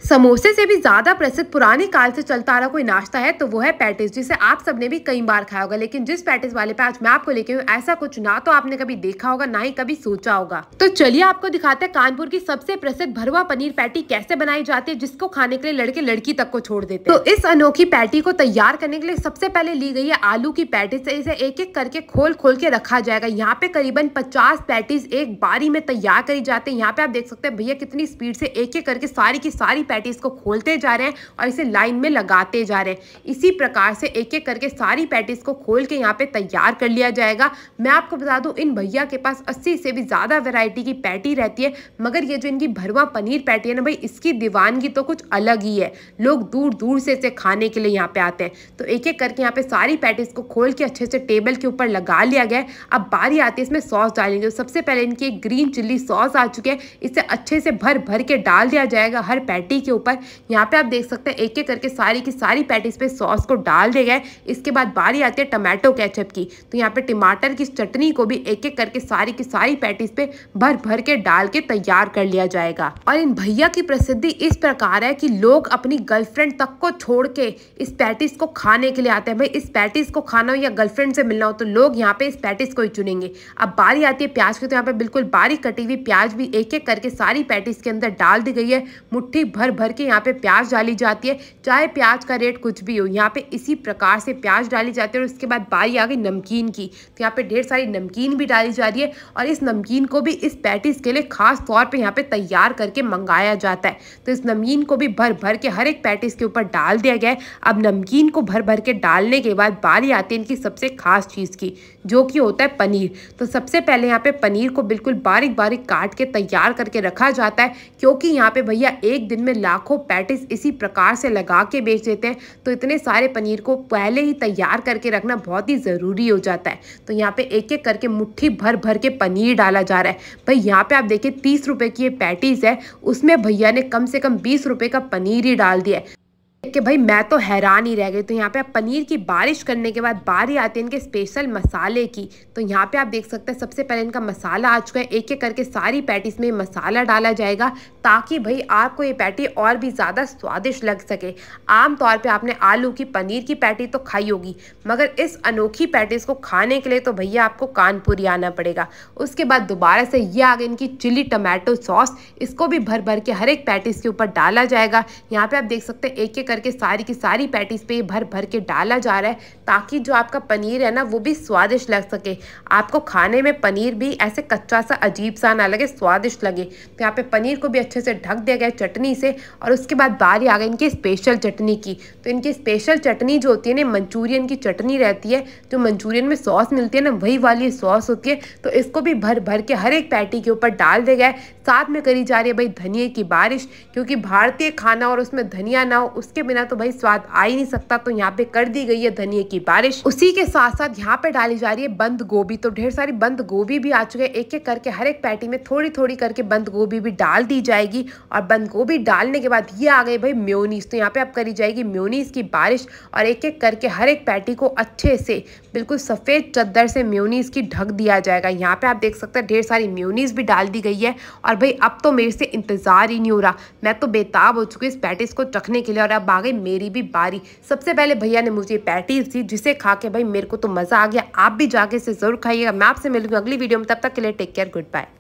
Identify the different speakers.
Speaker 1: समोसे से भी ज्यादा प्रसिद्ध पुराने काल से चलता आ रहा कोई नाश्ता है तो वो है पैटिस, जिसे आप सबने भी कई बार खाया होगा। लेकिन जिस पैटिस वाले पे आज मैं आपको लेके हूँ, ऐसा कुछ ना तो आपने कभी देखा होगा ना ही कभी सोचा होगा। तो चलिए आपको दिखाते हैं कानपुर की सबसे प्रसिद्ध भरवा पनीर पैटी कैसे बनाई जाती है, जिसको खाने के लिए लड़के लड़की तक को छोड़ देते हैं। तो इस अनोखी पैटी को तैयार करने के लिए सबसे पहले ली गई है आलू की पैटिस। इसे एक एक करके खोल खोल के रखा जाएगा। यहाँ पे करीबन 50 पैटिस एक बारी में तैयार करी जाती है। यहाँ पे आप देख सकते हैं भैया कितनी स्पीड से एक एक करके सारी की सारी पैटीज को खोलते जा रहे हैं और इसे लाइन में लगाते जा रहे हैं। इसी प्रकार से एक एक करके सारी पैटीज को खोल के यहाँ पे तैयार कर लिया जाएगा। मैं आपको बता दूं, इन भैया के पास 80 से भी ज्यादा वैरायटी की पैटी रहती है, मगर ये जो इनकी भरवा पनीर पैटी है ना भाई, इसकी दीवानगी तो कुछ अलग ही है। लोग दूर दूर से इसे खाने के लिए यहाँ पे आते हैं। तो एक एक करके यहाँ पे सारी पैटीज को खोल के अच्छे से टेबल के ऊपर लगा लिया गया है। अब बारी आती है इसमें सॉस डालेंगे। तो सबसे पहले इनकी एक ग्रीन चिल्ली सॉस आ चुकी है, इसे अच्छे से भर भर के डाल दिया जाएगा हर पैटी के ऊपर। यहाँ पे आप देख सकते हैं एक एक करके सारी की सारी पैटीज पे सॉस को डाल दिया गया। इसके बाद बारी आती है टमाटो केचप की। तो यहाँ पे टमाटर की चटनी को भी एक एक करके सारी की सारी पैटीज पे भर भर के डाल के तैयार कर लिया जाएगा। और इन भैया की प्रसिद्धि इस प्रकार है कि लोग अपनी गर्लफ्रेंड तक को छोड़ के इस पैटीज को खाने के लिए आते हैं। भाई इस पैटीज को खाना हो या गर्लफ्रेंड से मिलना हो तो लोग यहाँ पे इस पैटीज को ही चुनेंगे। अब बारी आती है प्याज की। तो यहाँ पे बिल्कुल बारीक कटी हुई प्याज भी एक एक करके सारी पैटीज के अंदर डाल दी गई है। मुट्ठी भर भर के यहाँ पे प्याज डाली जाती है, चाहे प्याज का रेट कुछ भी हो, यहाँ पे इसी प्रकार से प्याज डाली जाती है। और उसके बाद बारी आ गई नमकीन की। तो यहाँ पे ढेर सारी नमकीन भी डाली जा रही है और इस नमकीन को भी इस पैटीज के लिए खास तौर पे यहाँ पे तैयार करके मंगाया जाता है। तो इस नमकीन को भी भर भर के हर एक पैटीज के ऊपर डाल दिया गया है। अब नमकीन को भर भर के डालने के बाद बारी आती है इनकी सबसे खास चीज़ की, जो कि होता है पनीर। तो सबसे पहले यहाँ पे पनीर को बिल्कुल बारीक बारीक काट के तैयार करके रखा जाता है, क्योंकि यहाँ पे भैया एक दिन में लाखों पैटीज इसी प्रकार से लगा के बेच देते हैं। तो इतने सारे पनीर को पहले ही तैयार करके रखना बहुत ही ज़रूरी हो जाता है। तो यहाँ पे एक एक करके मुट्ठी भर भर के पनीर डाला जा रहा है। भाई यहाँ पे आप देखिए 30 रुपए की ये पैटीज है, उसमें भैया ने कम से कम 20 रुपए का पनीर ही डाल दिया है कि भाई मैं तो हैरान ही रह गई। तो यहाँ पे आप पनीर की बारिश करने के बाद बारी आती है इनके स्पेशल मसाले की। तो यहाँ पे आप देख सकते हैं सबसे पहले इनका मसाला आ चुका है। एक एक करके सारी पैटीज में मसाला डाला जाएगा, ताकि भाई आपको ये पैटी और भी ज़्यादा स्वादिष्ट लग सके। आमतौर पे आपने आलू की पनीर की पैटी तो खाई होगी, मगर इस अनोखी पैटीज को खाने के लिए तो भैया आपको कानपुर ही आना पड़ेगा। उसके बाद दोबारा से ये आ गई इनकी चिली टमाटो सॉस। इसको भी भर भर के हर एक पैटीज के ऊपर डाला जाएगा। यहाँ पे आप देख सकते हैं एक एक करके सारी की सारी पैटीज पे भर भर के डाला जा रहा है, ताकि जो आपका पनीर है ना वो भी स्वादिष्ट लग सके। आपको खाने में पनीर भी ऐसे कच्चा सा अजीब सा ना लगे, स्वादिष्ट लगे। तो यहाँ पे पनीर को भी अच्छे से ढक दिया गया चटनी से। और उसके बाद बारी आ गई इनकी स्पेशल चटनी की। तो इनकी स्पेशल चटनी जो होती है ना, मंचूरियन की चटनी रहती है, जो मंचूरियन में सॉस मिलती है ना, वही वाली सॉस होती है। तो इसको भी भर भर के हर एक पैटी के ऊपर डाल दिया गया है। साथ में करी जा रही है भाई धनिया की बारिश, क्योंकि भारतीय खाना और उसमें धनिया ना हो उसके बिना तो भाई स्वाद आ ही नहीं सकता। तो यहाँ पे कर दी गई है धनिया की बारिश। उसी के साथ साथ यहाँ पे डाली जा रही है बंद गोभी। तो ढेर सारी बंद गोभी भी आ चुके हैं। एक एक करके हर एक पैटी में थोड़ी थोड़ी करके बंद गोभी भी डाल दी जाएगी। और बंद गोभी डालने के बाद ये आ गई भाई मेयोनीज। तो यहाँ पे अब करी जाएगी मेयोनीज की बारिश। और एक एक करके हर एक पैटी को अच्छे से बिल्कुल सफेद चद्दर से मेयोनीज की ढक दिया जाएगा। यहाँ पे आप देख सकते हैं ढेर सारी मेयोनीज भी डाल दी गई है। और भाई अब तो मेरे से इंतजार ही नहीं हो रहा, मैं तो बेताब हो चुकी इस पैटीज को चखने के लिए। और अब आ गई मेरी भी बारी। सबसे पहले भैया ने मुझे पैटीज दी, जिसे खा के भाई मेरे को तो मजा आ गया। आप भी जाके इसे जरूर खाइएगा। मैं आपसे मिलूंगी अगली वीडियो में, तब तक के लिए टेक केयर, गुड बाय।